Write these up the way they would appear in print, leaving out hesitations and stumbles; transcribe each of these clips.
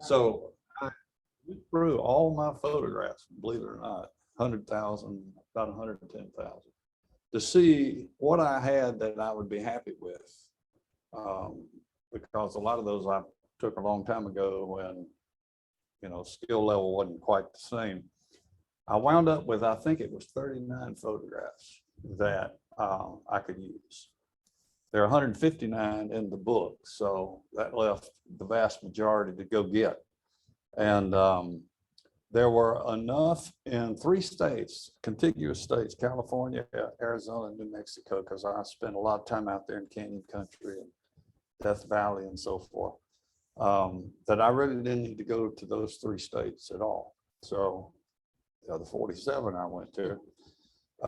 So I went through all my photographs, believe it or not, 100,000, about 110,000, to see what I had that I would be happy with. Because a lot of those I took a long time ago when, skill level wasn't quite the same. I wound up with, I think it was 39 photographs that I could use. There are 159 in the book, so that left the vast majority to go get. And there were enough in 3 states, contiguous states, California, Arizona, and New Mexico, because I spent a lot of time out there in Canyon Country and Death Valley and so forth, that I really didn't need to go to those 3 states at all. So the other 47 I went to.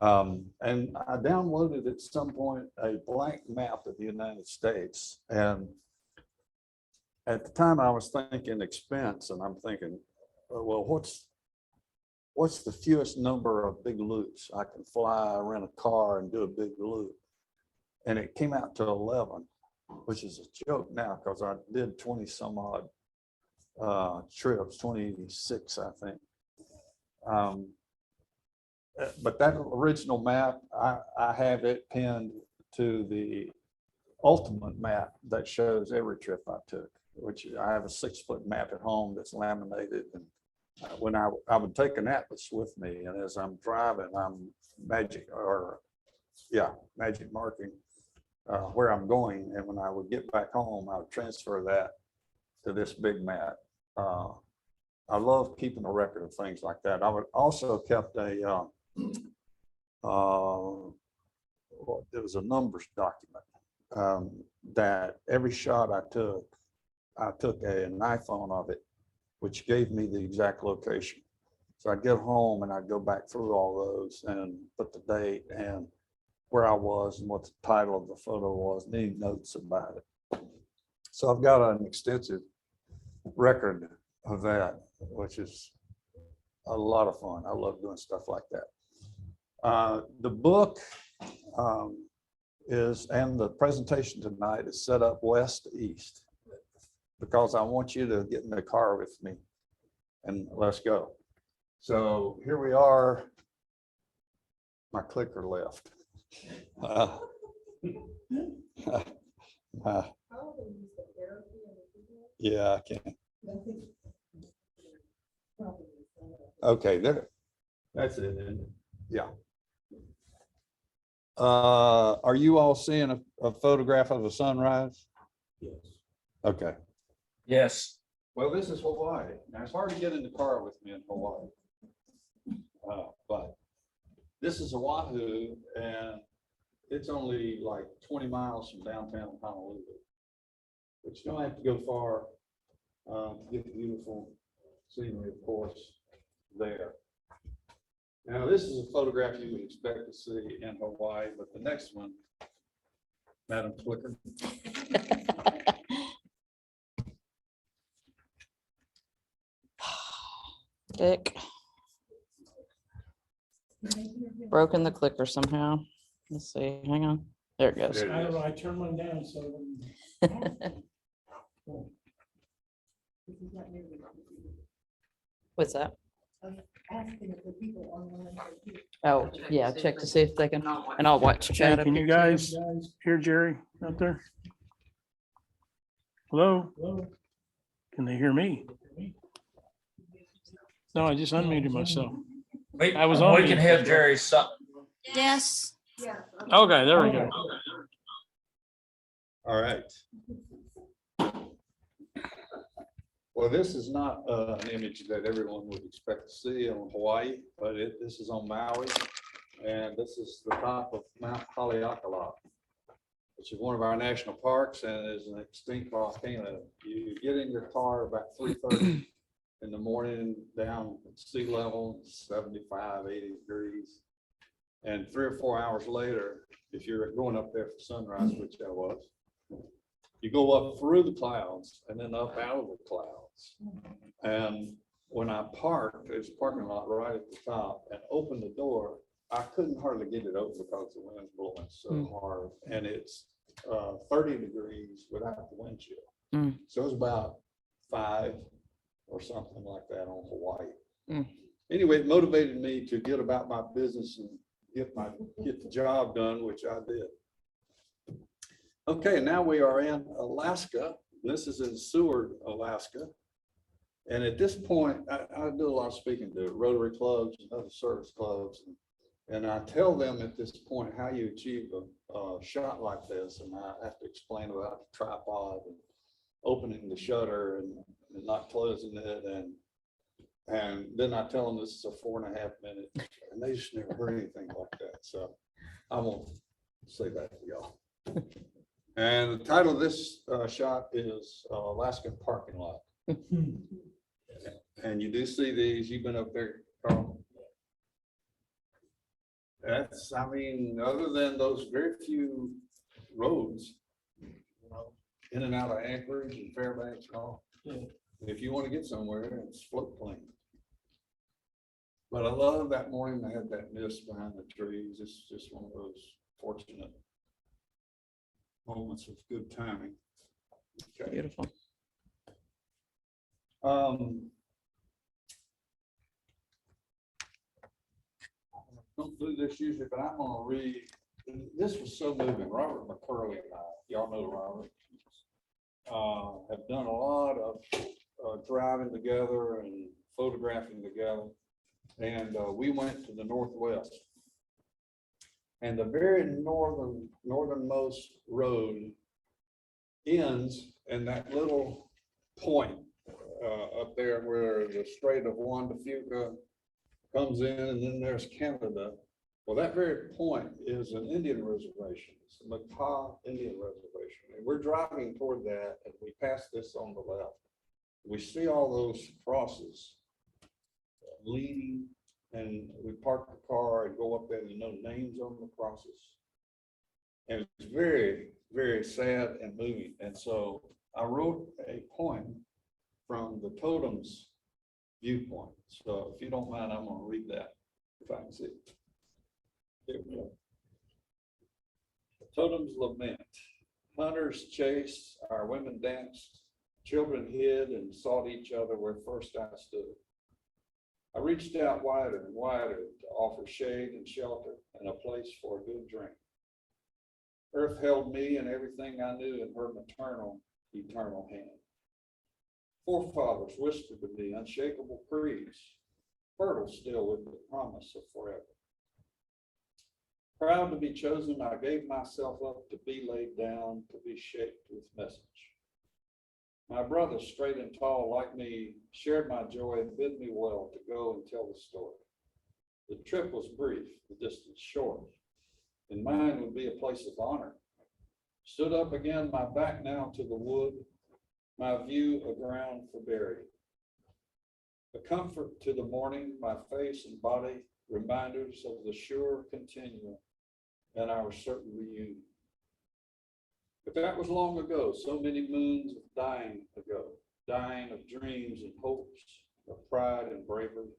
And I downloaded at some point a blank map of the United States. And at the time I was thinking expense, and I'm thinking, well, what's the fewest number of big loops? I can fly, rent a car and do a big loop. And it came out to 11, which is a joke now because I did 20 some odd trips, 26, I think. But that original map, I have it pinned to the ultimate map that shows every trip I took, which I have a 6-foot map at home that's laminated. And when I would take an atlas with me, and as I'm driving, I'm magic marking where I'm going. And when I would get back home, I would transfer that to this big map. I love keeping a record of things like that. I would also kept a, there was a numbers document that every shot I took an iPhone of it, which gave me the exact location. So I'd get home and I'd go back through all those and put the date and where I was and what the title of the photo was, need notes about it. So I've got an extensive record of that, which is a lot of fun. I love doing stuff like that. The book and the presentation tonight is set up west to east because I want you to get in the car with me and let's go. So here we are. My clicker left. Yeah, I can. Okay, there. That's it. Yeah. Are you all seeing a photograph of a sunrise? Yes. Okay. Yes. Well, this is Hawaii. Now it's hard to get in the car with me in Hawaii, but this is Oahu, and it's only like 20 miles from downtown Honolulu, but you don't have to go far to get the beautiful scenery, of course, there. Now, this is a photograph you would expect to see in Hawaii, but the next one, Madam Clicker. Dick. Broken the clicker somehow. Let's see. Hang on. There it goes. There I it don't know, is. I turned mine down, so. What's that? Oh, yeah, check to see if they can, and I'll watch Hey, chat. can you guys hear Jerry out there? Hello? Can they hear me? No, I just unmuted myself. I was on We can mute. have Jerry's son. Yes. Okay, there we go. All right. Well, this is not an image that everyone would expect to see on Hawaii, but this is on Maui, and this is the top of Mount Haleakala, which is one of our national parks and is an extinct volcano. You get in your car about 3:30 in the morning, down at sea level, 75, 80 degrees. And 3 or 4 hours later, if you're going up there for sunrise, which I was, you go up through the clouds and then up out of the clouds. And when I parked, there's a parking lot right at the top, and opened the door, I couldn't hardly get it open because the wind's blowing so hard. And it's 30 degrees without the wind chill. So it was about 5 or something like that on Hawaii. Mm. Anyway, it motivated me to get about my business and get the job done, which I did. Okay, now we are in Alaska. This is in Seward, Alaska. And at this point, I do a lot of speaking to Rotary clubs and other service clubs. And I tell them at this point how you achieve a shot like this. And I have to explain about the tripod and opening the shutter and not closing it. And then I tell them this is a 4.5 minute, and they just never heard anything like that. So I won't say that to y'all. And the title of this shot is Alaskan Parking Lot. And you do see these, you've been up there, Carl. That's, I mean, other than those very few roads, you know, in and out of Anchorage and Fairbanks and all. If you want to get somewhere, it's float plane. But I love that morning, they had that mist behind the trees. It's just one of those fortunate moments of good timing. Okay. Beautiful. Don't do this usually, but I'm gonna read. This was so moving. Robert McCurley and I, y'all know Robert, have done a lot of driving together and photographing together. And we went to the Northwest. And the very northernmost road ends in that little point up there where the Strait of Juan de Fuca comes in, and then there's Canada. Well, that very point is an Indian reservation. It's the Macaw Indian Reservation. And we're driving toward that, and we pass this on the left. We see all those crosses leading, and we park the car and go up there, and you know names on the crosses. And it's very, very sad and moving. And so I wrote a poem from the totem's viewpoint. So if you don't mind, I'm going to read that if I can see it. There we go. The totem's lament. Hunters chased, our women danced, children hid and sought each other where first I stood. I reached out wider and wider to offer shade and shelter and a place for a good drink. Earth held me and everything I knew in her maternal, eternal hand. Forefathers whispered to me unshakable creeds, fertile still with the promise of forever. Proud to be chosen, I gave myself up to be laid down, to be shaped with message. My brothers, straight and tall like me, shared my joy and bid me well to go and tell the story. The trip was brief, the distance short, and mine would be a place of honor. Stood up again, my back now to the wood, my view a ground for burial. A comfort to the morning, my face and body, reminders of the sure continuum and our certain reunion. But that was long ago, so many moons of dying ago, dying of dreams and hopes, of pride and bravery.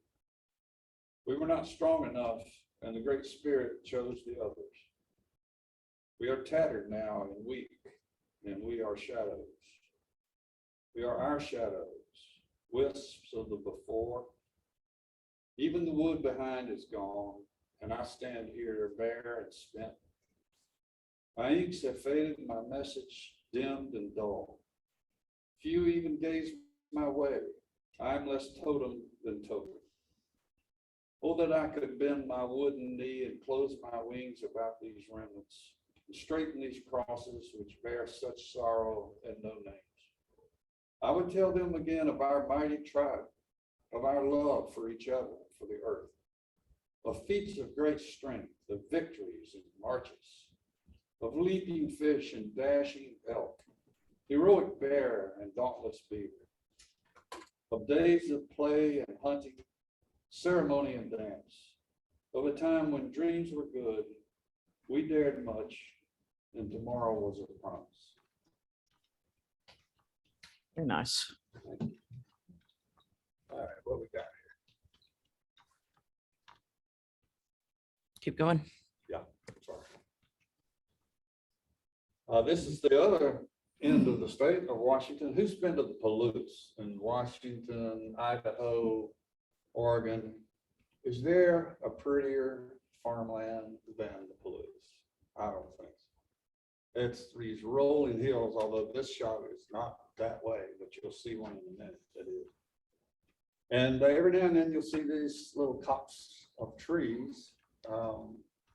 We were not strong enough, and the Great Spirit chose the others. We are tattered now and weak, and we are shadows. We are our shadows, wisps of the before. Even the wood behind is gone, and I stand here bare and spent. My inks have faded, my message dimmed and dull. Few even gaze my way. I am less totem than token. Oh, that I could bend my wooden knee and close my wings about these remnants, and straighten these crosses which bear such sorrow and no names. I would tell them again of our mighty tribe, of our love for each other, for the earth, of feats of great strength, of victories and marches, of leaping fish and dashing elk, heroic bear and dauntless beaver, of days of play and hunting, ceremony and dance, of a time when dreams were good, we dared much, and tomorrow was a promise. Very nice. All right, what we got Keep going. here? Yeah, sorry. This is the other end of the state of Washington. Who's been to the Palouse in Washington, Idaho, Oregon? Is there a prettier farmland than the Palouse? I don't think so. It's these rolling hills, although this shot is not that way, but you'll see one in a minute that is. And every now and then you'll see these little copse of trees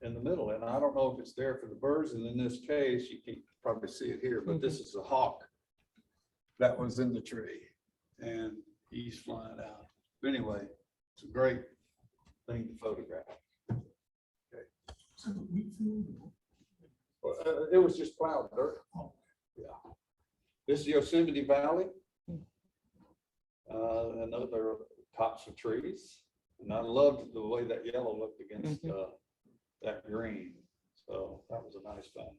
in the middle. And I don't know if it's there for the birds. And in this case, you can probably see it here, but this is a hawk that was in the tree and he's flying out. But anyway, it's a great thing to photograph. Okay. Well, it was just plowed dirt. Yeah. This is Yosemite Valley. Another tops of trees. And I loved the way that yellow looked against that green. So that was a nice thing.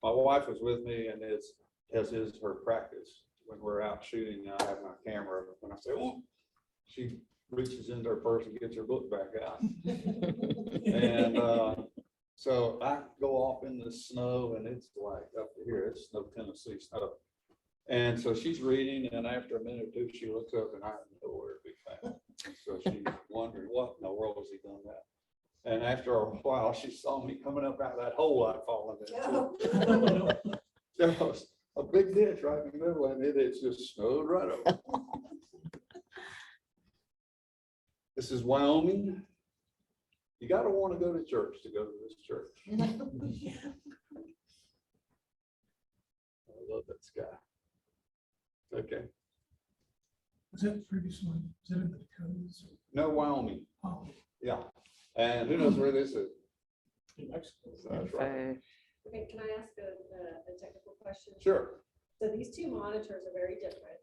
My wife was with me, and as is her practice, when we're out shooting, I have my camera. When I say, oh, she reaches into her purse and gets her book back out. And so I go off in the snow, and it's like up to here, it's no Tennessee snow. And so she's reading, and after a minute or two, she looks up, and I know where to be found. So she's wondering, what in the world has he done that? And after a while, she saw me coming up out of that hole I'd fallen into. There was a big ditch right in the middle, and it just snowed right over. This is Wyoming. You got to want to go to church to go to this church. I love that sky. Okay. Was that the previous one? Is that in the Dakotas? No, Wyoming. Oh, Yeah. And who knows where this is? in Mexico. That's right. Okay, can I ask a technical question? Sure. So these two monitors are very different.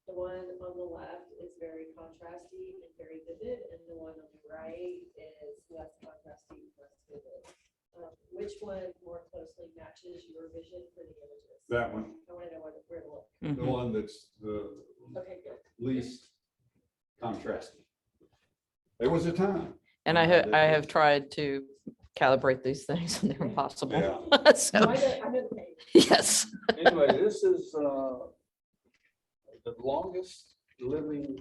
The one on the left is very contrasty and very vivid, and the one on the right is less contrasty, less vivid. Which one more closely matches your vision for the images? That one. I want to know where to look. The one that's the Okay, good. least contrasting. There was a time. And I have tried to calibrate these things and they're impossible. Yeah. So, No, I know the page. yes. Anyway, this is the longest lived,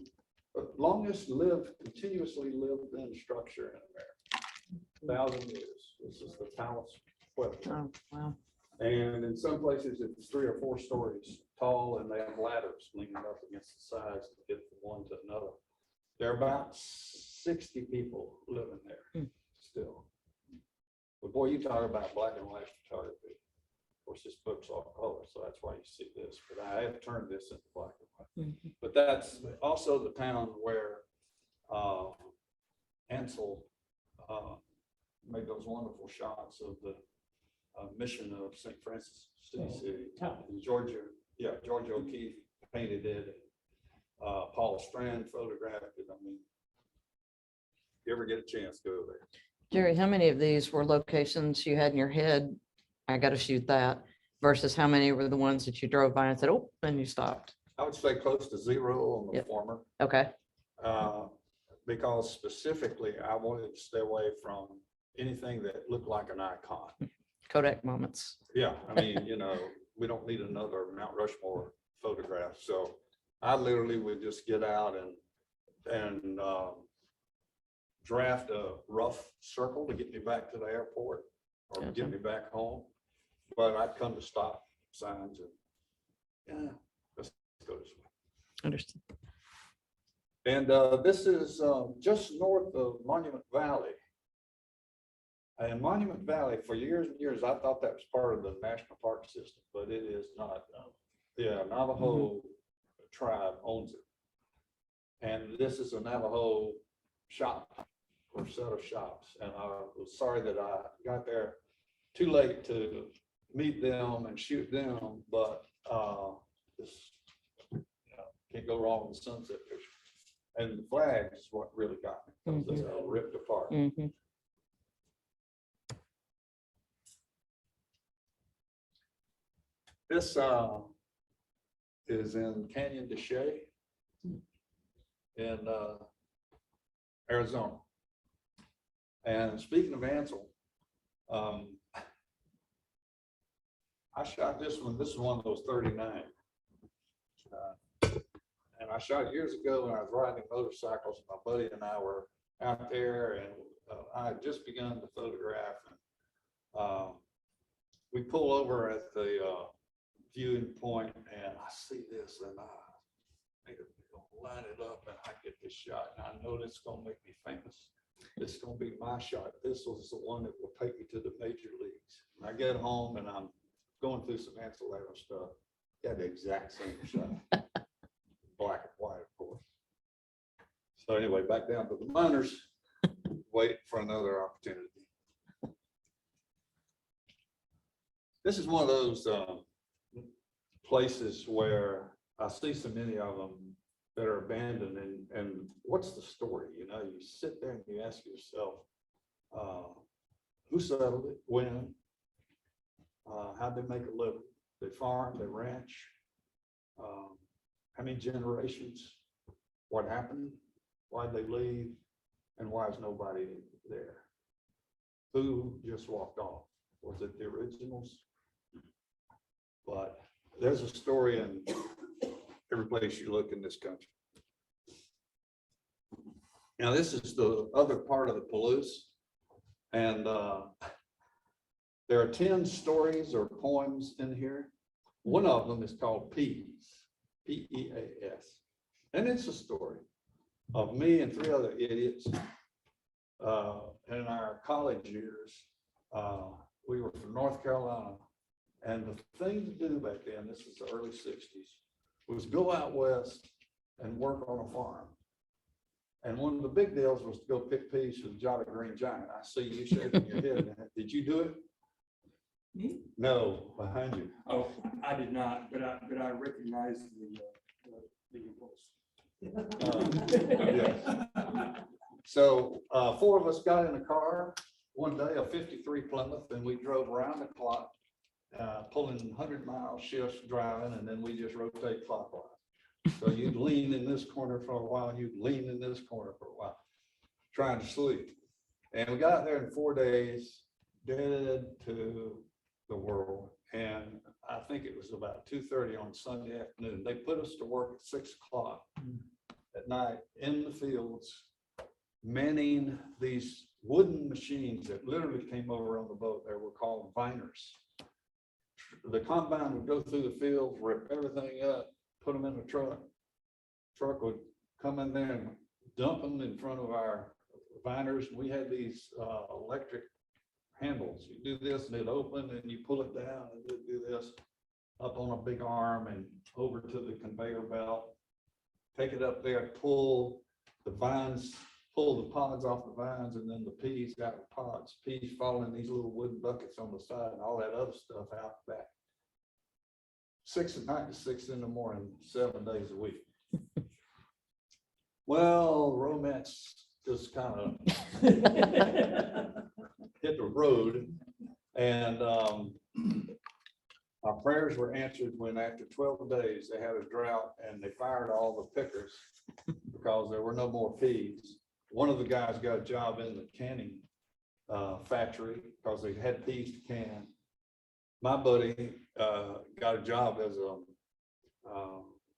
continuously lived in structure in America. 1,000 years. This is the Palace Pueblo. Oh, wow. And in some places, it's 3 or 4 stories tall, and they have ladders leaning up against the sides to get from one to another. There are about 60 people living there still. But boy, you talk about black and white photography. Of course, this book's all color, so that's why you see this. But I have turned this into black and white. But that's also the town where Ansel made those wonderful shots of the mission of St. Francis City in Georgia. Yeah, George O'Keeffe painted it. Paul Strand photographed it. I mean, if you ever get a chance, go there. Jerry, how many of these were locations you had in your head? I got to shoot that versus how many were the ones that you drove by and said, oh, and you stopped? I would say close to 0 on the Yep. former. Okay. Because specifically, I wanted to stay away from anything that looked like an icon. Kodak moments. Yeah, I mean, we don't need another Mount Rushmore photograph. So I literally would just get out and draft a rough circle to get me back to the airport or get me back home. But I'd come to stop signs and let's go this way. Understood. And this is just north of Monument Valley. And Monument Valley, for years and years, I thought that was part of the national park system, but it is not. Yeah, Navajo tribe owns it. And this is a Navajo shop or set of shops. And I was sorry that I got there too late to meet them and shoot them, but this, can't go wrong with the sunset picture. And the flags is what really got me, because they are ripped apart. This is in Canyon de Chelly in Arizona. And speaking of Ansel, I shot this one. This is one of those 39. And I shot it years ago when I was riding motorcycles. My buddy and I were out there, and I had just begun to photograph. And we pull over at the viewing point, and I see this, and I make it line it up, and I get this shot, and I know it's gonna make me famous. It's gonna be my shot. This was the one that will take me to the major leagues. And I get home, and I'm going through some ancillary stuff. Got the exact same shot. Black and white, of course. So anyway, back down to the minors, wait for another opportunity. This is one of those places where I see so many of them that are abandoned, and what's the story? You know, you sit there and you ask yourself, who settled it, when, how'd they make a living? They farm, they ranch, how many generations, what happened, why'd they leave, and why is nobody there? Who just walked off? Was it the originals? But there's a story in every place you look in this country. Now, this is the other part of the Palouse, and there are 10 stories or poems in here. One of them is called Peas, P-E-A-S. And it's a story of me and 3 other idiots in our college years. We were from North Carolina. And the thing to do back then, this was the early 60s, was go out west and work on a farm. And one of the big deals was to go pick peas for the Jolly Green Giant. I see you shaking your head. Did you do it? Me? No, behind you. Oh, I did not, but I recognize the impulse. Yes. So 4 of us got in a car one day, a 53 Plymouth, and we drove around the clock, pulling 100-mile shifts driving, and then we just rotate clockwise. So you'd lean in this corner for a while, you'd lean in this corner for a while, trying to sleep. And we got there in 4 days, dead to the world. And I think it was about 2:30 on Sunday afternoon. They put us to work at 6 o'clock at night in the fields, manning these wooden machines that literally came over on the boat. They were called viners. The combine would go through the fields, rip everything up, put them in the truck. Truck would come in there and dump them in front of our viners. We had these electric handles. You do this and it open, and you pull it down, and you do this up on a big arm and over to the conveyor belt. Take it up there, pull the vines, pull the pods off the vines, and then the peas got the pods. Peas fall in these little wooden buckets on the side, and all that other stuff out back. 6 at night to 6 in the morning, 7 days a week. Well, romance just kind of hit the road, and our prayers were answered when after 12 days they had a drought and they fired all the pickers because there were no more peas. One of the guys got a job in the canning factory because they had peas to can. My buddy got a job as a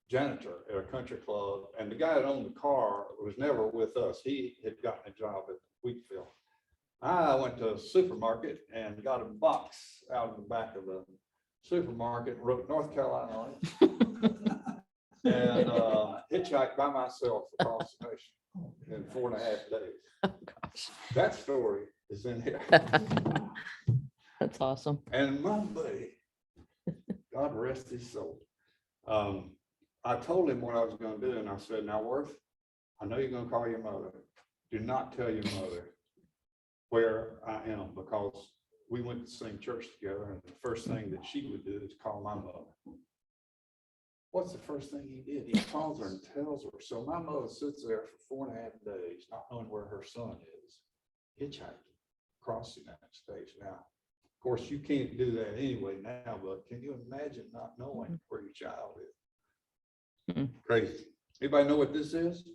janitor at a country club, and the guy that owned the car was never with us. He had gotten a job at Wheatfield. I went to a supermarket and got a box out of the back of the supermarket, wrote North Carolina on it, and hitchhiked by myself across the nation in 4.5 days. Oh, gosh. That story is in here. That's awesome. And my buddy, God rest his soul, I told him what I was going to do, and I said, now, Worth, I know you're going to call your mother. Do not tell your mother where I am, because we went to the same church together, and the first thing that she would do is call my mother. What's the first thing he did? He calls her and tells her. So my mother sits there for 4.5 days, not knowing where her son is, hitchhiking across the United States. Now, of course, you can't do that anyway now, but can you imagine not knowing where your child is? Crazy. Anybody know what this is?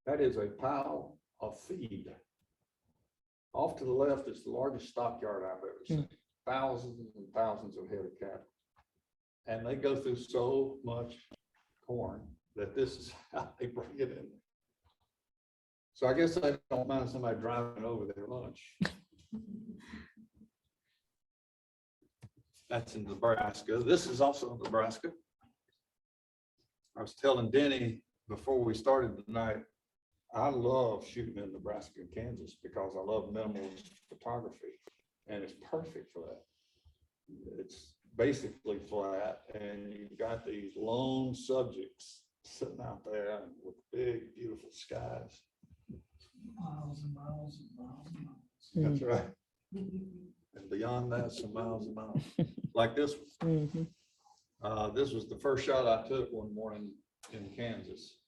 That is a pile of feed. Off to the left is the largest stockyard I've ever seen. Thousands and thousands of head of cattle. And they go through so much corn that this is how they bring it in. So I guess I don't mind somebody driving over their lunch. That's in Nebraska. This is also in Nebraska. I was telling Denny before we started tonight, I love shooting in Nebraska and Kansas because I love minimalist photography, and it's perfect for that. It's basically flat, and you've got these lone subjects sitting out there with big, beautiful skies. Miles and miles and miles and miles. That's right. And beyond that, some miles and miles, like this one. This was the first shot I took one morning in Kansas.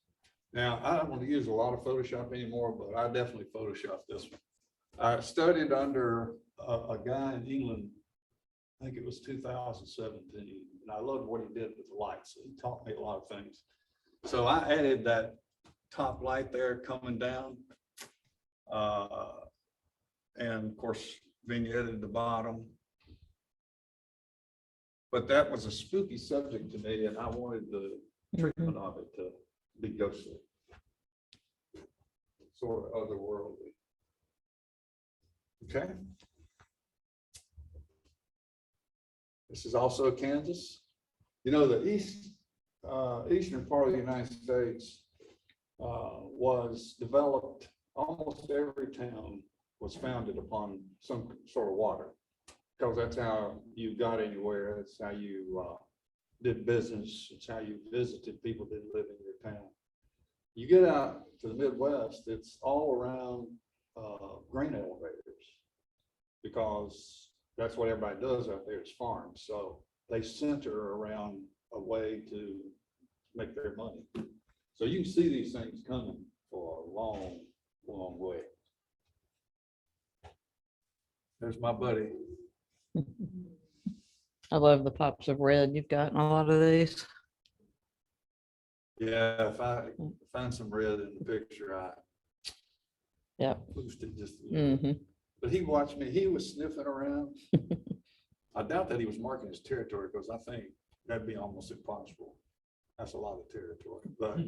Now, I don't want to use a lot of Photoshop anymore, but I definitely Photoshopped this one. I studied under a guy in England, I think it was 2017, and I loved what he did with the lights. He taught me a lot of things. So I added that top light there coming down. And of course, vignette at the bottom. But that was a spooky subject to me, and I wanted the treatment of it to be ghostly, sort of otherworldly. Okay. This is also Kansas. You know, the eastern part of the United States was developed. Almost every town was founded upon some sort of water, because that's how you got anywhere. That's how you did business. It's how you visited people that live in your town. You get out to the Midwest, it's all around grain elevators, because that's what everybody does out there is farm. So they center around a way to make their money. So you can see these things coming for a long, long way. There's my buddy. I love the pops of red. You've gotten a lot of these. Yeah, if I find some red in the picture, I Yep. boost it just a little. Mm-hmm. But he watched me, he was sniffing around. I doubt that he was marking his territory, because I think that'd be almost impossible. That's a lot of territory. But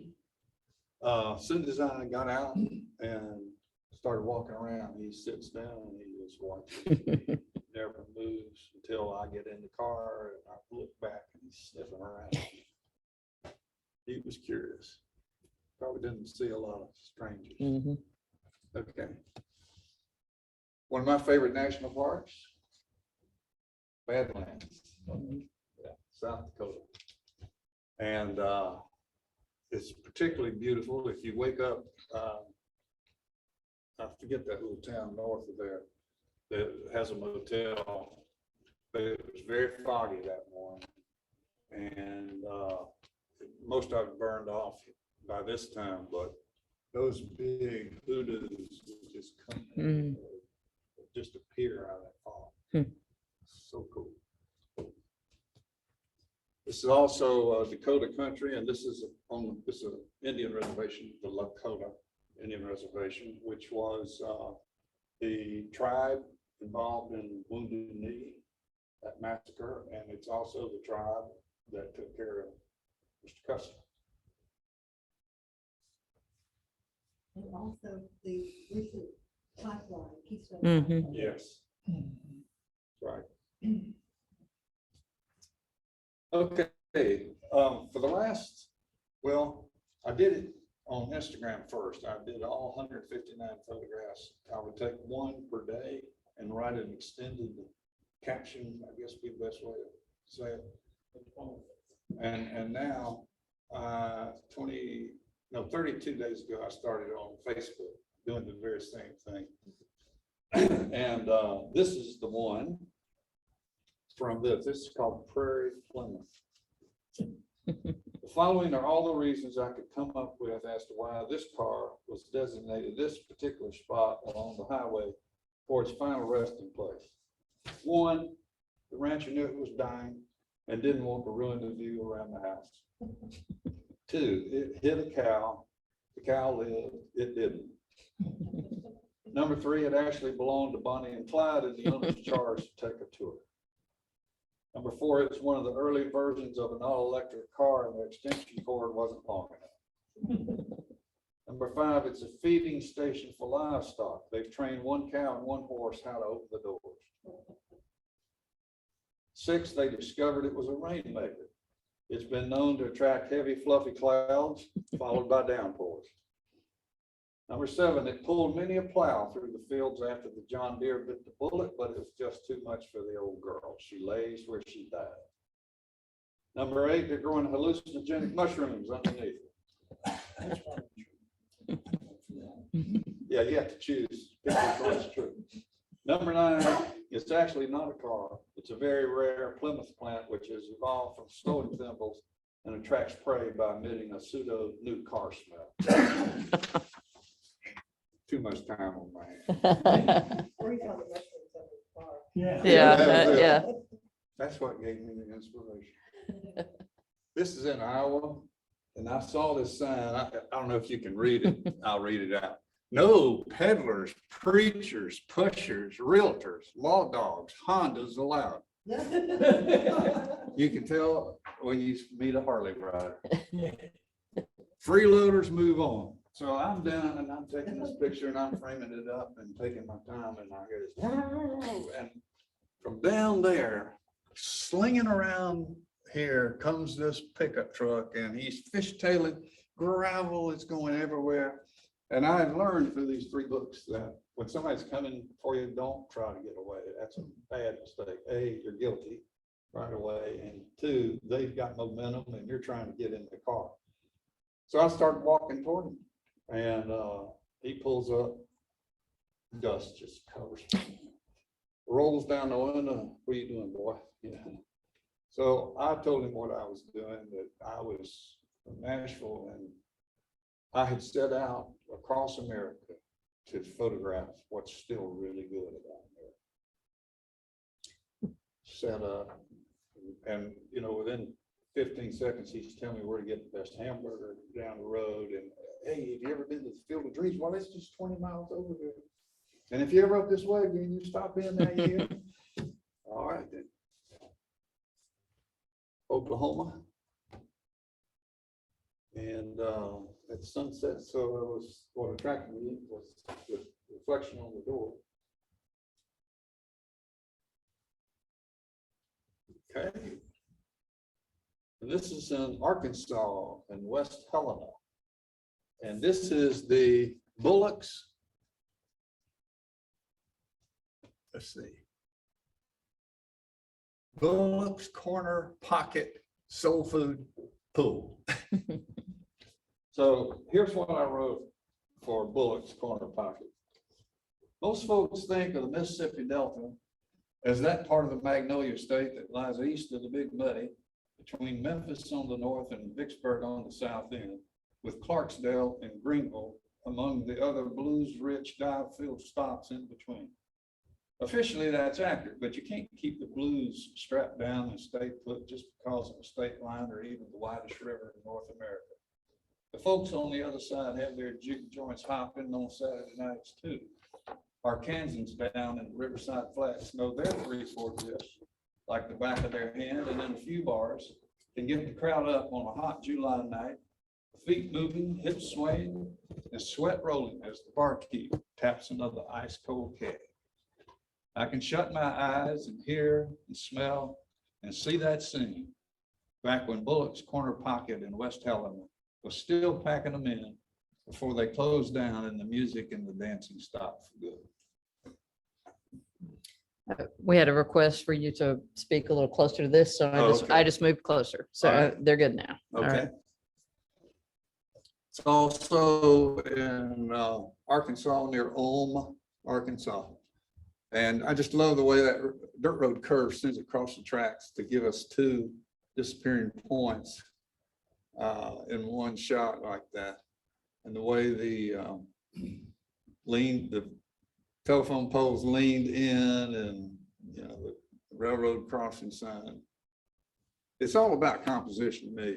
as soon as I got out and started walking around, he sits down and he was watching me. Never moves until I get in the car and I look back and he's sniffing around. He was curious. Probably didn't see a lot of strangers. Mm-hmm. Okay. One of my favorite national parks, Badlands, yeah, South Dakota. And it's particularly beautiful if you wake up, I forget that little town north of there that has a motel, but it was very foggy that morning. And most of it burned off by this time, but those big hoodoos would just come in, just appear out of that fog. So cool. This is also Dakota country, and this is this is an Indian reservation, the Lakota Indian Reservation, which was the tribe involved in Wounded Knee, that massacre, and it's also the tribe that took care of Mr. Custer. And also the recent pipeline, Keystone. Mhm. Pipeline. Yes. Right. Okay, for the last, well, I did it on Instagram first. I did all 159 photographs. I would take one per day and write an extended caption, I guess would be the best way to say it. And now, 32 days ago, I started on Facebook doing the very same thing. And this is the one from this is called Prairie Plymouth. The following are all the reasons I could come up with as to why this car was designated this particular spot along the highway for its final resting place. One, the rancher knew it was dying and didn't want to ruin the view around the house. Two, it hit a cow. The cow lived, it didn't. Number 3, it actually belonged to Bonnie and Clyde, and the owner was charged to take a tour. Number 4, it's one of the early versions of an all-electric car, and the extension cord wasn't long enough. Number 5, it's a feeding station for livestock. They've trained 1 cow and 1 horse how to open the doors. 6, they discovered it was a rainmaker. It's been known to attract heavy, fluffy clouds, followed by downpours. Number 7, it pulled many a plow through the fields after the John Deere bit the bullet, but it was just too much for the old girl. She lays where she died. Number 8, they're growing hallucinogenic mushrooms underneath it. Yeah, you have to choose. Pick which one's true. Number 9, it's actually not a car. It's a very rare Plymouth plant, which has evolved from sewing thimbles and attracts prey by emitting a pseudo new car smell. Too much time on my hands. Or you found the mushrooms under the car. Yeah. Yeah, that was it. yeah. That's what gave me the inspiration. This is in Iowa, and I saw this sign. I don't know if you can read it. I'll read it out. No peddlers, preachers, pushers, realtors, law dogs, Hondas allowed. You can tell when you meet a Harley rider. Freeloaders move on. So I'm down and I'm taking this picture and I'm framing it up and taking my time, and I hear this. And from down there, slinging around here comes this pickup truck, and he's fishtailing gravel. It's going everywhere. And I've learned through these 3 books that when somebody's coming for you, don't try to get away. That's a bad mistake. A, you're guilty right away. And 2, they've got momentum and you're trying to get in the car. So I started walking toward him, and he pulls up, dust just covers me. Rolls down the window. What are you doing, boy? Yeah. So I told him what I was doing, that I was from Nashville, and I had set out across America to photograph what's still really good about America. Set up, and within 15 seconds, he's telling me where to get the best hamburger down the road. And hey, have you ever been to the Field of Dreams? Well, it's just 20 miles over there. And if you ever up this way again, you stop in that year. All right then. Oklahoma. And at sunset, so it was what attracted me was the reflection on the door. Okay. And this is in Arkansas and West Helena. And this is the Bullocks. Let's see. Bullocks Corner Pocket Soul Food Pool. So here's what I wrote for Bullocks Corner Pocket. Most folks think of the Mississippi Delta as that part of the Magnolia State that lies east of the Big Muddy, between Memphis on the north and Vicksburg on the south end, with Clarksdale and Greenville among the other blues-rich dive-filled stops in between. Officially, that's accurate, but you can't keep the blues strapped down and stay put just because of a state line or even the widest river in North America. The folks on the other side have their juke joints hopping on Saturday nights too. Arkansans down in the Riverside Flats know their 3/4 dish like the back of their hand, and in a few bars can get the crowd up on a hot July night, feet moving, hips swaying, and sweat rolling as the barkeep taps another ice cold keg. I can shut my eyes and hear and smell and see that scene back when Bullock's Corner Pocket in West Helena was still packing them in before they closed down and the music and the dancing stopped for good. We had a request for you to speak a little closer to this, so okay. I just moved closer. So All right. they're good now. All Okay. right. It's also in Arkansas, near Ulm, Arkansas. And I just love the way that dirt road curves sends across the tracks to give us 2 disappearing points in one shot like that. And the way the telephone poles leaned in, and the railroad crossing sign. It's all about composition to me.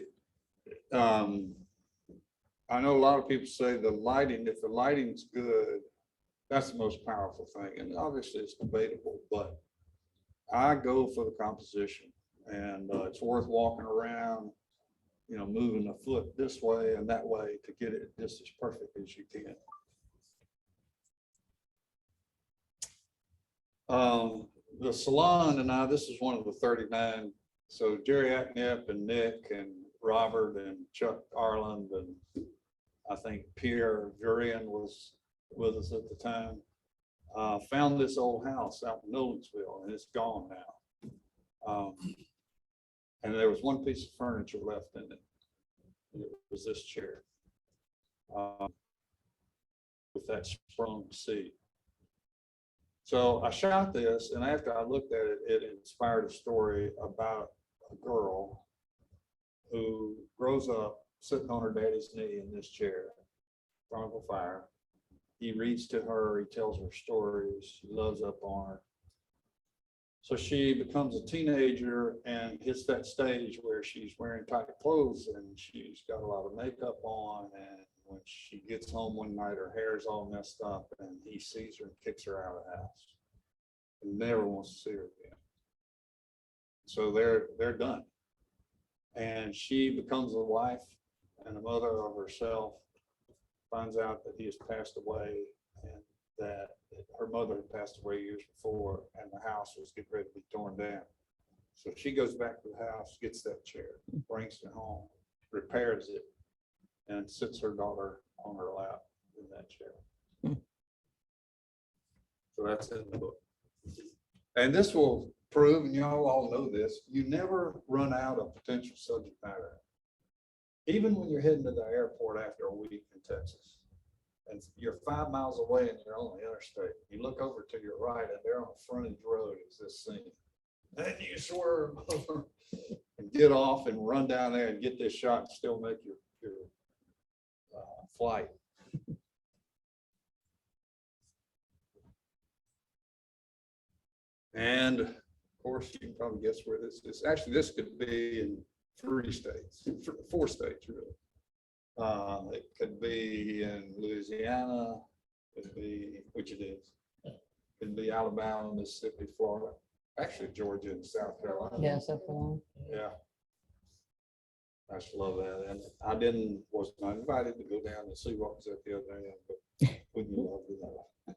I know a lot of people say the lighting, if the lighting's good, That's the most powerful thing. And obviously it's debatable, but I go for the composition, and it's worth walking around, moving a foot this way and that way to get it just as perfect as you can. The salon and this is one of the 39. So Jerry Acknip and Nick and Robert and Chuck Arland and I think Pierre Vurian was with us at the time. Found this old house out in Nolensville, and it's gone now. And there was one piece of furniture left in it. It was this chair with that sprung seat. So I shot this, and after I looked at it, it inspired a story about a girl who grows up sitting on her daddy's knee in this chair in front of a fire. He reads to her, he tells her stories, he loves up on her. So she becomes a teenager and hits that stage where she's wearing tight clothes and she's got a lot of makeup on. And when she gets home one night, her hair's all messed up and he sees her and kicks her out of the house and never wants to see her again. So they're done. And she becomes a wife and a mother of herself, finds out that he has passed away and that her mother had passed away years before and the house was getting ready to be torn down. So she goes back to the house, gets that chair, brings it home, repairs it, and sits her daughter on her lap in that chair. So that's in the book. And this will prove, and y'all all know this, you never run out of potential subject matter. Even when you're heading to the airport after a week in Texas, and you're 5 miles away and you're on the interstate, you look over to your right and there on the frontage road is this scene. Then you swerve over and get off and run down there and get this shot and still make your flight. And of course, you can probably guess where this is. Actually, this could be in 3 states, 4 states really. It could be in Louisiana, it could be, which it is. It could be Alabama, Mississippi, Florida, actually Georgia and South Carolina. Yeah, so for Yeah. I just love that. And I was not invited to go down and see what was at the other end, but we knew love that.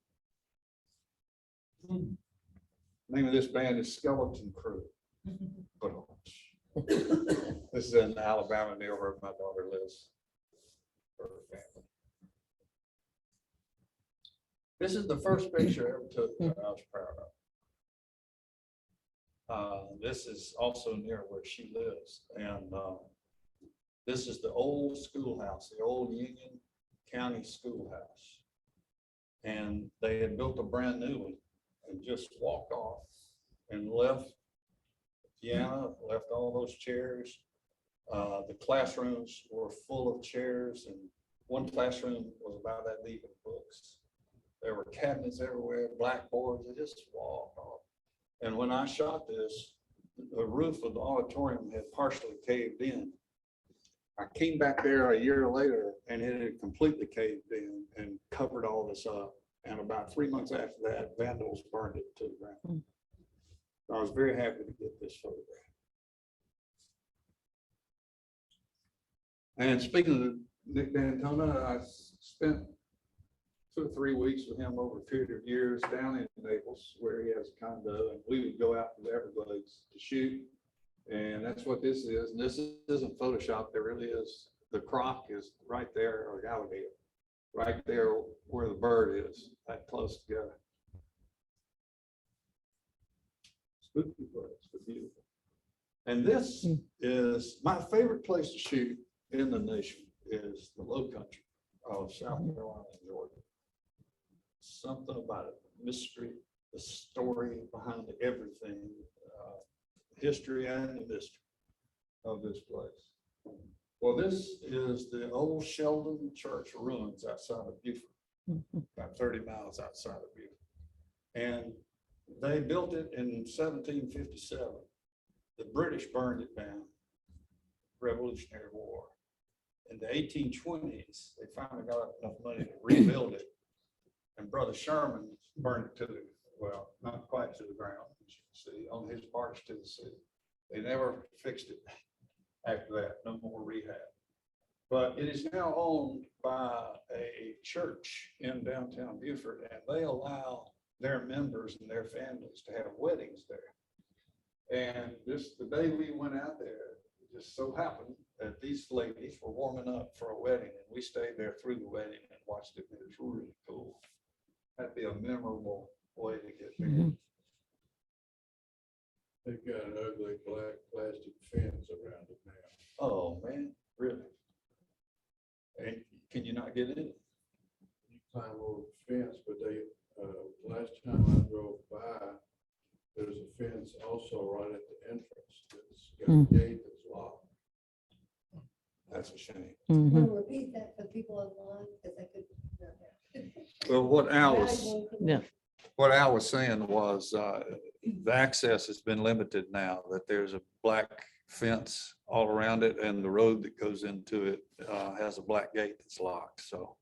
Name of this band is Skeleton Crew. This is in Alabama, near where my daughter lives. For her family. This is the first picture I ever took that I was proud of. This is also near where she lives, and this is the old schoolhouse, the old Union County Schoolhouse, and they had built a brand new one and just walked off and left the piano, left all those chairs. The classrooms were full of chairs, and one classroom was about that deep in books. There were cabinets everywhere, blackboards, they just walked off. And when I shot this, the roof of the auditorium had partially caved in. I came back there a year later and it had completely caved in and covered all this up. And about 3 months after that, vandals burned it to the ground. So I was very happy to get this photograph. And speaking of Nick D'Antona, I spent 2 or 3 weeks with him over a period of years down in Naples, where he has a condo, and we would go out to the Everglades to shoot. And that's what this is. And this isn't Photoshop. There really is. The croc is right there, or the alligator, right there where the bird is, that close together. Spooky place, but beautiful. And this is my favorite place to shoot in the nation, is the low country of South Carolina and Georgia. Something about it, the mystery, the story behind everything, history and the mystery of this place. Well, this is the old Sheldon Church ruins outside of Beaufort, about 30 miles outside of Beaufort. And they built it in 1757. The British burned it down, Revolutionary War. In the 1820s, they finally got enough money to rebuild it. And Brother Sherman burned it to the, well, not quite to the ground, as you can see, on his parts to the sea. They never fixed it after that, no more rehab. But it is now owned by a church in downtown Beaufort, and they allow their members and their families to have weddings there. And the day we went out there, it just so happened that these ladies were warming up for a wedding, and we stayed there through the wedding and watched it. It was really cool. That'd be a memorable way to get married. They've got an ugly black plastic fence around it now. Oh, man, really? And can you not get in it? You climb over the fence, but they, last time I drove by, there's a fence also right at the entrance. It's got a gate that's locked. That's a shame. Mhm. We'll repeat that for people online, because I could. Well, what Al was, Yeah. what Al was saying was, the access has been limited now, that there's a black fence all around it, and the road that goes into it, has a black gate that's locked, so.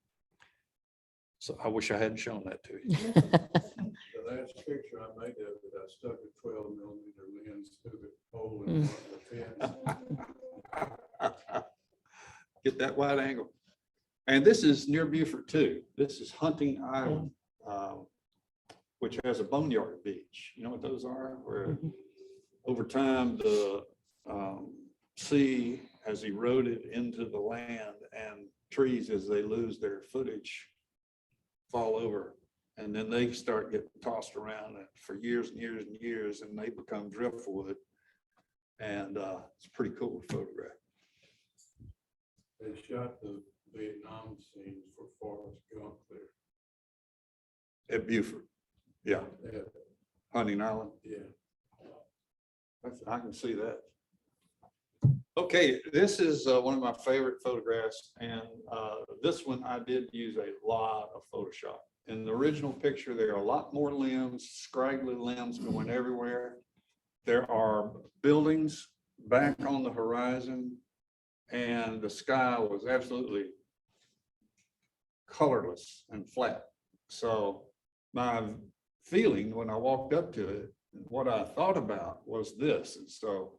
So I wish I hadn't shown that to you. The last picture I made of it, I stuck a 12mm lens through the hole in front of the fence. Get that wide angle. And this is near Beaufort too. This is Hunting Island, which has a boneyard beach. You know what those are? Where over time, the sea has eroded into the land, and trees, as they lose their footage, fall over. And then they start getting tossed around for years and years and years, and they become driftwood. And it's pretty cool to photograph. They shot the Vietnam scenes for Forrest Gump there. At Beaufort. Yeah, Yeah, Hunting Island. yeah. I can see that. Okay, this is one of my favorite photographs, and this one I did use a lot of Photoshop. In the original picture, there are a lot more limbs, scraggly limbs going everywhere. There are buildings back on the horizon, and the sky was absolutely colorless and flat. So my feeling when I walked up to it, what I thought about was this. And so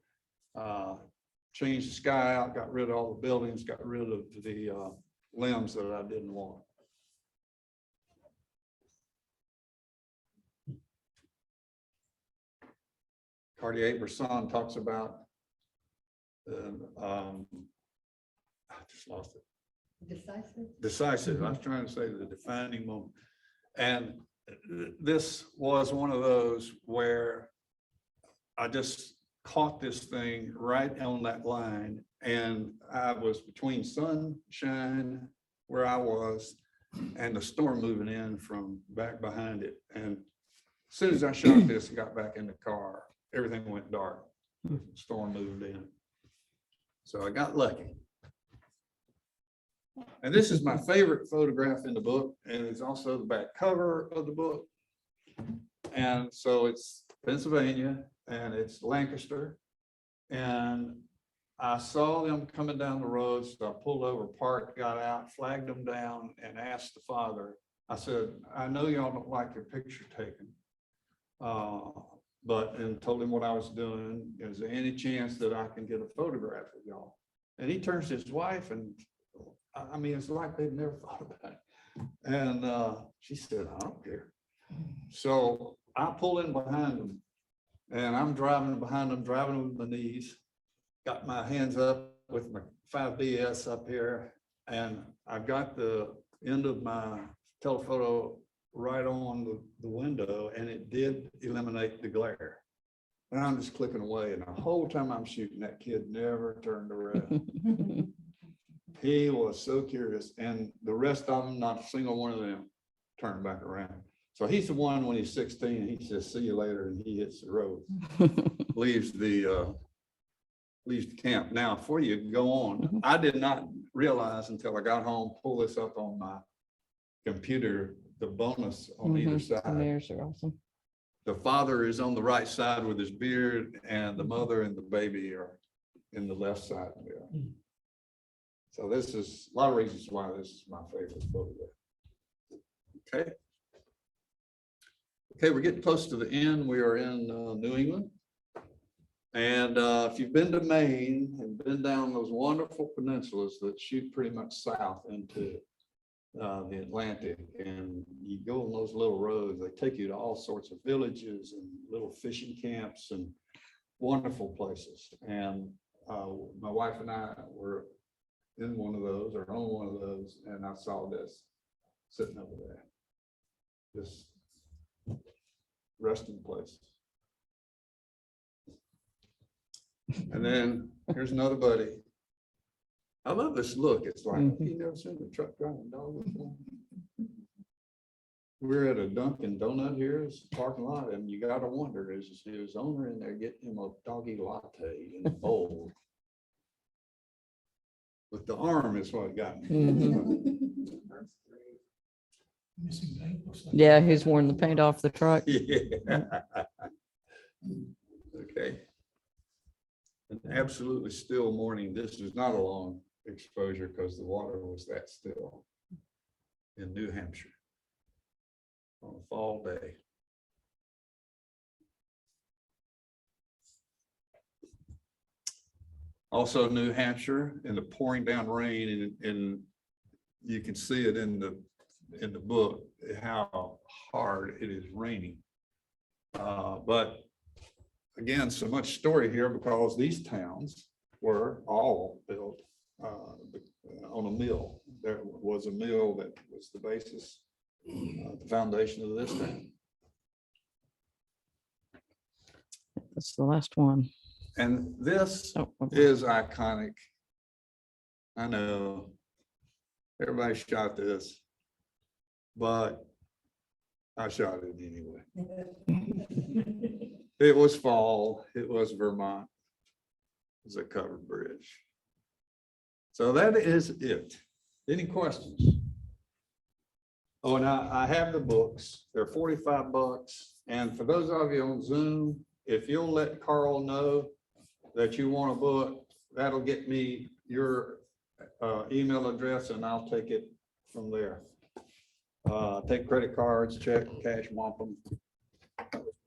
changed the sky out, got rid of all the buildings, got rid of the limbs that I didn't want. Cartier-Bresson talks about, I just lost it. Decisive. Decisive. I was trying to say the defining moment. And this was one of those where I just caught this thing right on that line. And I was between sunshine where I was and the storm moving in from back behind it. And as soon as I shot this and got back in the car, everything went dark. The storm moved in. So I got lucky. And this is my favorite photograph in the book, and it's also the back cover of the book. And so it's Pennsylvania and it's Lancaster. And I saw them coming down the road, so I pulled over, parked, got out, flagged them down, and asked the father, I said, I know y'all don't like your picture taken, and told him what I was doing. Is there any chance that I can get a photograph of y'all? And he turns to his wife, and I mean, it's like they've never thought about it. And she said, I don't care. So I pull in behind them, and I'm driving behind them, driving with my knees, got my hands up with my 5BS up here, and I've got the end of my telephoto right on the window, and it did eliminate the glare. And I'm just clicking away, and the whole time I'm shooting, that kid never turned around. He was so curious, and the rest of them, not a single one of them turned back around. So he's the one when he's 16, he says, see you later, and he hits the road, leaves the camp. Now, before you go on, I did not realize until I got home, pull this up on my computer, the bonus on either The side. mirrors are awesome. The father is on the right side with his beard, and the mother and the baby are in the left side. So this is a lot of reasons why this is my favorite photograph. Okay, Okay, we're getting close to the end. We are in New England. And if you've been to Maine and been down those wonderful peninsulas that shoot pretty much south into the Atlantic, and you go on those little roads, they take you to all sorts of villages and little fishing camps and wonderful places. And my wife and I were in one of those or on one of those, and I saw this sitting over there, this resting place. And then here's another buddy. I love this look. It's like, you never seen a truck driving dog before. We're at a Dunkin' Donut here, it's a parking lot, and you gotta wonder, is his owner in there getting him a doggy latte in a bowl? With the arm is what got me. Missing paint looks like. Yeah, who's worn the paint off the truck? Yeah. Okay. An absolutely still morning. This is not a long exposure because the water was that still in New Hampshire on a fall day. Also New Hampshire in the pouring down rain, and you can see it in the book how hard it is raining. But again, so much story here because these towns were all built on a mill. There was a mill that was the basis, the foundation of this town. That's the last one. And this Oh, okay. is iconic. I know everybody shot this, but I shot it anyway. It was fall, it was Vermont. It was a covered bridge. So that is it. Any questions? Oh, and I have the books. They're $45. And for those of you on Zoom, if you'll let Carl know that you want a book, that'll get me your email address and I'll take it from there. Take credit cards, check, cash, womp them.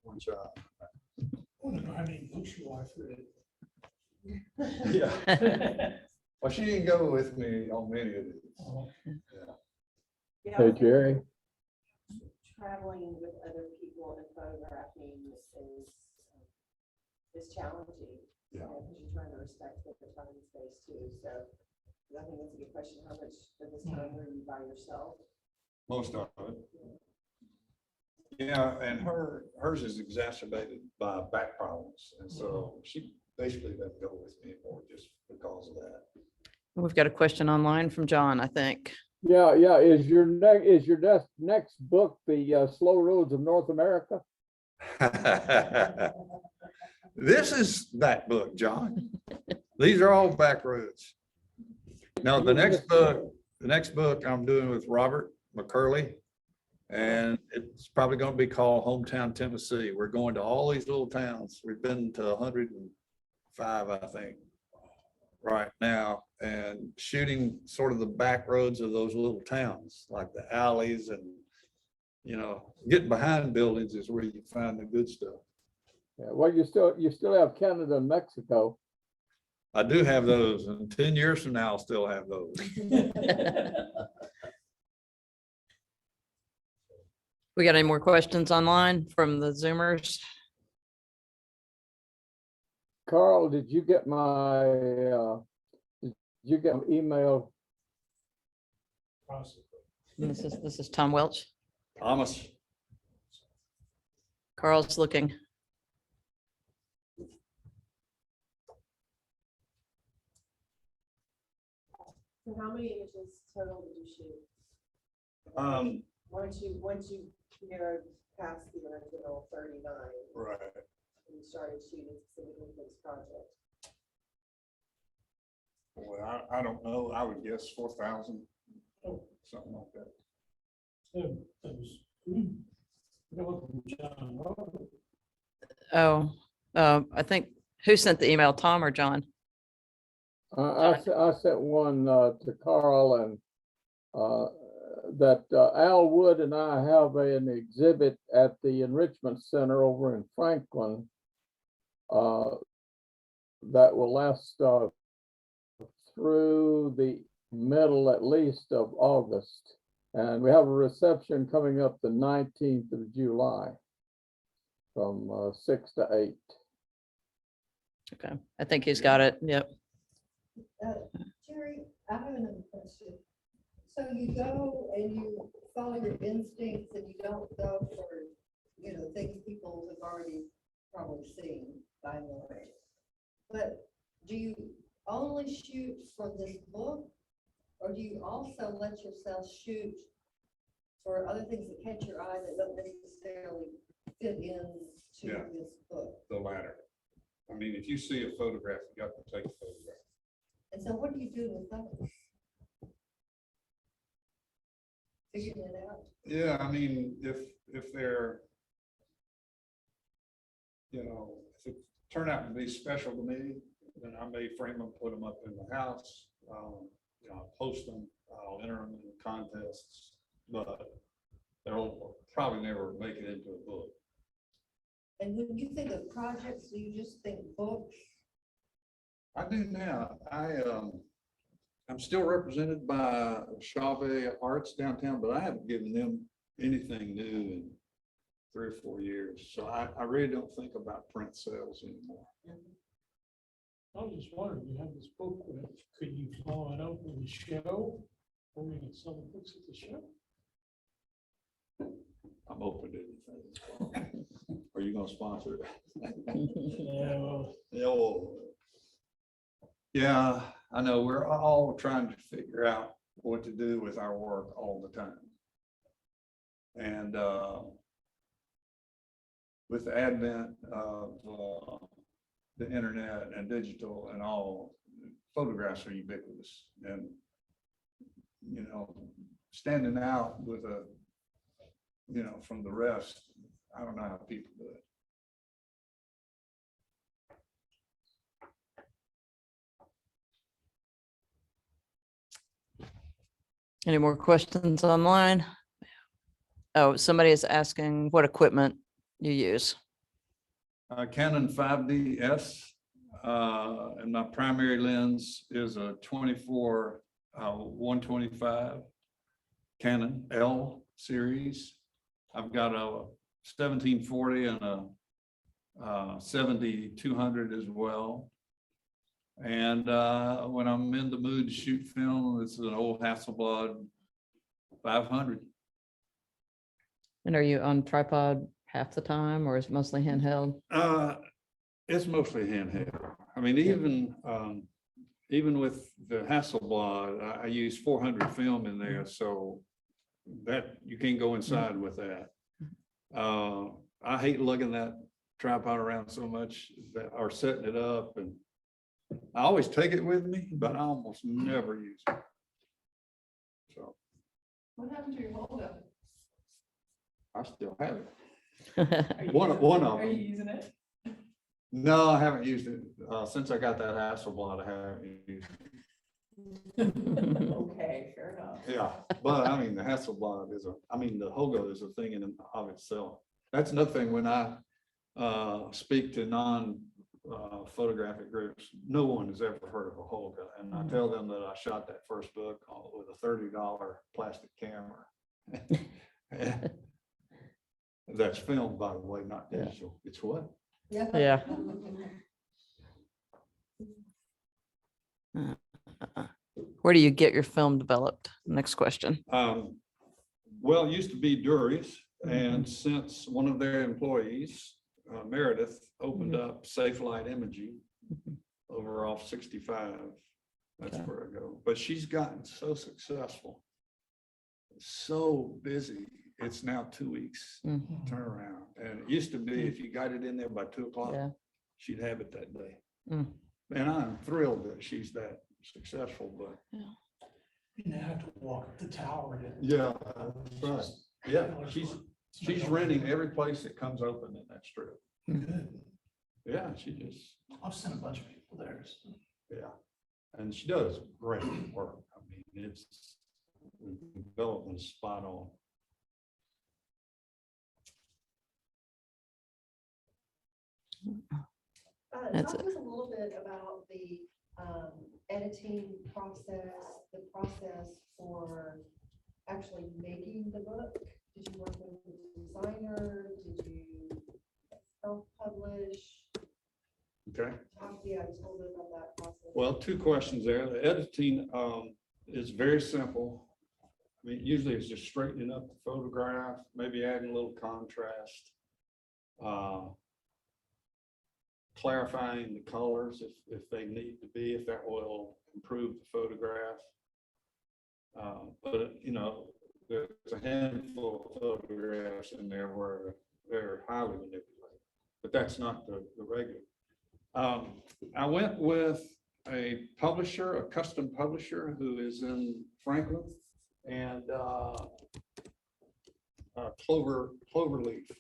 One shot. I want to know how many books your wife read. Yeah. Well, she didn't go with me on many of these. Oh. Yeah, Hey, Jerry. traveling with other people and photographing is challenging. Yeah. Because you're trying to respect the time and space too, so I think that's a good question. How much of this time were you by yourself? Most of it. Yeah, and hers is exacerbated by back problems. And so she basically doesn't go with me anymore just because of that. We've got a question online from John, I think. Yeah, is your next book the Slow Roads of North America? This is that book, John. These are all back roads. Now, the next book I'm doing with Robert McCurley, and it's probably going to be called Hometown Tennessee. We're going to all these little towns. We've been to 105, I think, right now, and shooting sort of the back roads of those little towns, like the alleys, and getting behind buildings is where you find the good stuff. Yeah, well, you still have Canada and Mexico. I do have those, and 10 years from now, I'll still have those. We got any more questions online from the Zoomers? Carl, did you get my email? This is Tom Welch. Thomas. Carl's looking. So how many images total did you shoot? Once you narrowed past the original 39, Right. and you started shooting specifically for this project? Well, I don't know. I would guess 4,000, something like that. Oh, I think, who sent the email, Tom or John? I sent one to Carl and Al Wood and I have an exhibit at the Enrichment Center over in Franklin that will last through the middle at least of August. And we have a reception coming up the 19th of July from 6 to 8. Okay, I think he's got it. Yep. Jerry, I have another question. So you go and you follow your instincts and you don't go for, things people have already probably seen by and large. But do you only shoot for this book? Or do you also let yourself shoot for other things that catch your eye that don't necessarily fit into Yeah. this book? The latter. I mean, if you see a photograph, you got to take a photograph. And so what do you do with those? Figuring it out? Yeah, I mean, if they're, if it turn out to be special to me, then I may frame them, put them up in the house. I'll post them, I'll enter them in contests, but they'll probably never make it into a book. And when you think of projects, do you just think books? I do now. I'm still represented by Chauvet Arts downtown, but I haven't given them anything new in 3 or 4 years. So I really don't think about print sales anymore. I was just wondering, you have this book, could you follow it up with a show? Or we can sell the books at the show? I'm open to anything. Are you gonna sponsor it? Yeah, well, Yeah, I know. We're all trying to figure out what to do with our work all the time. And with the advent of the internet and digital and all, photographs are ubiquitous. And, standing out with from the rest, I don't know how people do it. Any more questions online? Oh, somebody is asking what equipment you use. Canon 5DS, and my primary lens is a 24 125 Canon L series. I've got a 1740 and a 70-200 as well. And when I'm in the mood to shoot film, it's an old Hasselblad 500. And are you on tripod half the time or is it mostly handheld? It's mostly handheld. I mean, even with the Hasselblad, I use 400 film in there, so that you can't go inside with that. I hate lugging that tripod around so much or setting it up, and I always take it with me, but I almost never use it. So What happened to your holdup? I still have it. One of them. using it? No, I haven't used it since I got that Hasselblad. I haven't used it. Okay, fair enough. Yeah, but I mean, the Hasselblad is the Hogo is a thing in and of itself. That's another thing when I speak to photographic groups, no one has ever heard of a Hoga. And I tell them that I shot that first book with a $30 plastic camera. That's filmed, by the way, not digital. It's what? Yeah. Where do you get your film developed? Next question. Well, it used to be Dury's, and since one of their employees, Meredith, opened up Safe Light Imaging over off 65, that's where I go. But she's gotten so successful, so busy. It's now 2 weeks turnaround. And it used to be if you got it in there by 2 o'clock, she'd have it that day. And I'm thrilled that she's that successful, but you now have to walk up the tower. yeah, that's right. Yeah, she's renting every place that comes open in that strip. Good. Yeah, I've sent a bunch of people there. So. yeah, and she does great work. I mean, The development is spot on. That's Talk it. to us a little bit about the editing process, the process for actually making the book. Did you work with a designer? Did you self-publish? Okay. Yeah, just a little bit about that process. Well, two questions there. The editing is very simple. I mean, usually it's just straightening up the photograph, maybe adding a little contrast, clarifying the colors if they need to be, if that will improve the photograph. But you know, there's a handful of photographs in there where they're highly manipulated, but that's not the regular. I went with a publisher, a custom publisher who is in Franklin, and Cloverleaf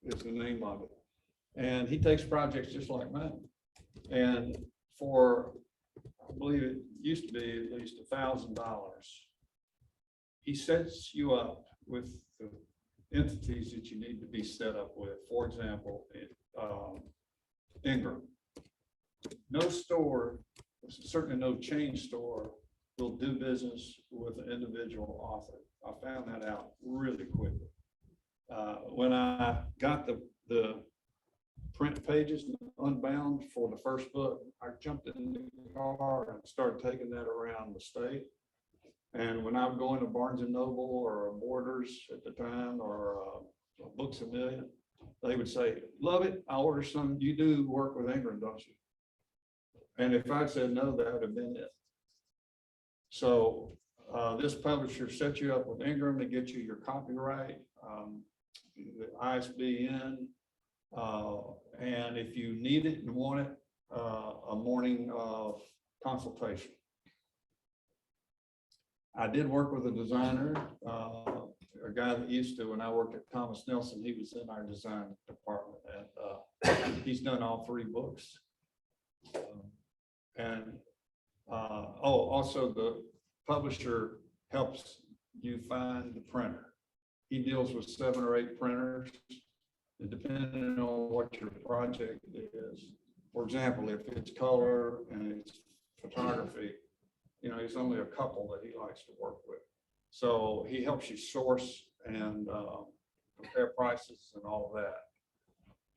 is the name of it. And he takes projects just like mine. And for, I believe it used to be at least $1,000, he sets you up with the entities that you need to be set up with. For example, Ingram. No store, certainly no chain store, will do business with an individual author. I found that out really quickly. When I got the print pages unbound for the first book, I jumped in the car and started taking that around the state. And when I would go into Barnes and Noble or Borders at the time, or Books A Million, they would say, "Love it, I'll order some. You do work with Ingram, don't you?" And if I'd said no, that would have been it. So this publisher sets you up with Ingram to get you your copyright, the ISBN, and if you need it and want it, a morning of consultation. I did work with a designer, a guy that used to, when I worked at Thomas Nelson, he was in our design department, and he's done all 3 books. Also the publisher helps you find the printer. He deals with 7 or 8 printers, and depending on what your project is. For example, if it's color and it's photography, you know, it's only a couple that he likes to work with. So he helps you source and compare prices and all of that.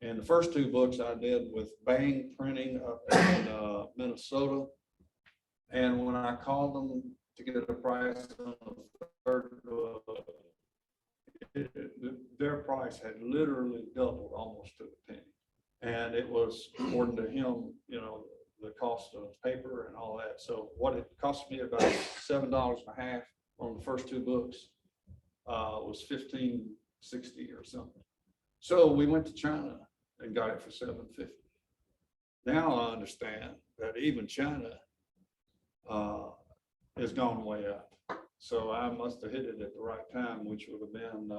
And the first 2 books I did with Bang Printing up in Minnesota. And when I called them to get a price on the 3rd book, their price had literally doubled almost to the penny. And it was, according to him, you know, the cost of paper and all that. So what it cost me about $7.50 on the first 2 books was $15.60 or something. So we went to China and got it for $7.50. Now I understand that even China has gone way up. So I must have hit it at the right time, which would have been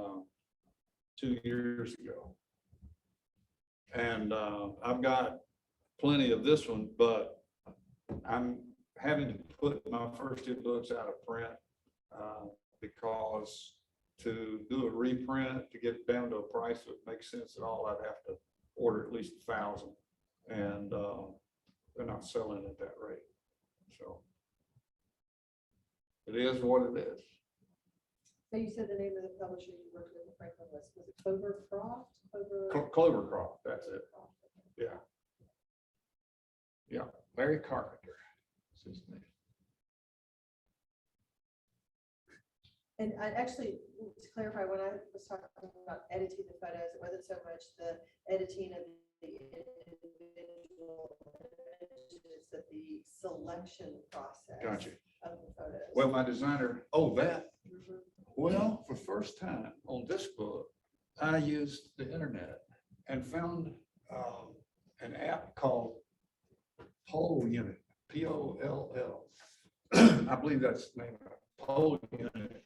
2 years ago. And I've got plenty of this one, but I'm having to put my first 2 books out of print because to do a reprint, to get down to a price that makes sense at all, I'd have to order at least 1,000, and they're not selling at that rate. So it is what it is. So you said the name of the publisher you worked with in Franklin was it Clovercroft? Clovercroft, that's it. Yeah. Yeah, Larry Carpenter is his name. And I actually, to clarify, when I was talking about editing the photos, it wasn't so much the editing of the individual images, it's that the selection process Gotcha. of the photos. Well, my designer, that. Well, for the first time on this book, I used the internet and found an app called Poll Unit, P-O-L-L. I believe that's the name of it, Poll Unit.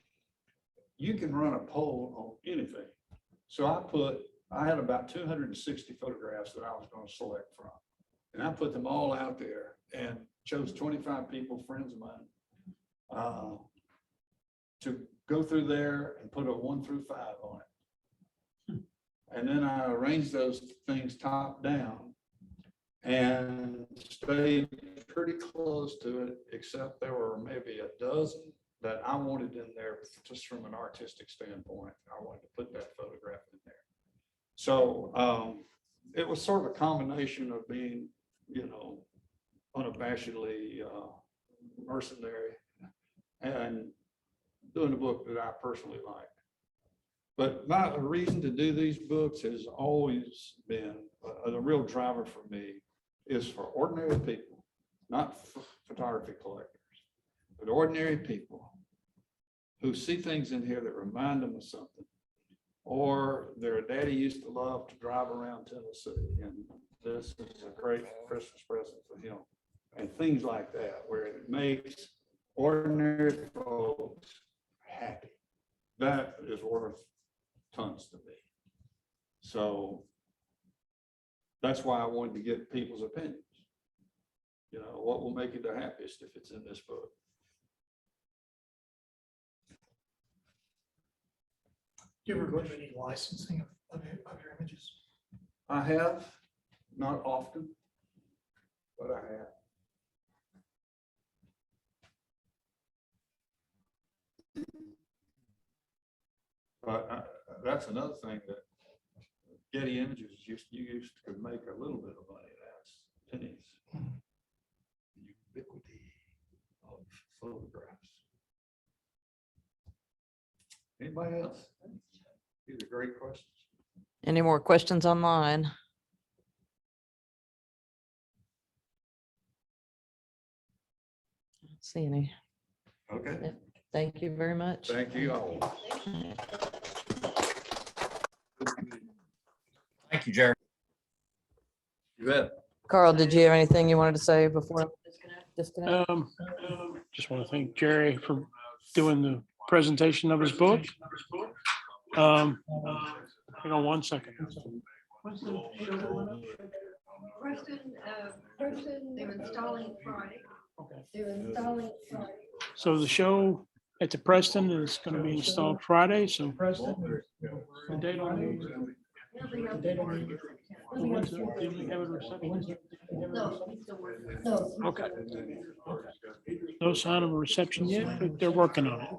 You can run a poll on anything. So I had about 260 photographs that I was going to select from. And I put them all out there and chose 25 people, friends of mine. to go through there and put a 1 through 5 on it. And then I arranged those things top down and stayed pretty close to it, except there were maybe a dozen that I wanted in there just from an artistic standpoint. I wanted to put that photograph in there. So it was sort of a combination of being, you know, unabashedly mercenary and doing a book that I personally like. But my reason to do these books has always been, the real driver for me is for ordinary people, not photography collectors, but ordinary people who see things in here that remind them of something. Or their daddy used to love to drive around Tennessee, and this is a great Christmas present for him. And things like that, where it makes ordinary folks happy. That is worth tons to me. So that's why I wanted to get people's opinions. You know, what will make you the happiest if it's in this book? Do you ever go to any licensing of your images? I have, not often, but I have. But that's another thing that Getty Images you used to make a little bit of money. That's pennies. The ubiquity of photographs. Anybody else? These are great questions. Any more questions online? See any? Okay. Thank you very much. Thank you all. Thank you, Jerry. You bet. Carl, did you have anything you wanted to say before? Disconnect? Just want to thank Jerry for doing the presentation of his book. Hang on one second. Preston, they're installing Friday. They're installing Friday. So the show at the Preston is going to be installed Friday, so the date on the. When's the- did we have a reception? No. Okay. No sign of a reception yet, but they're working on it.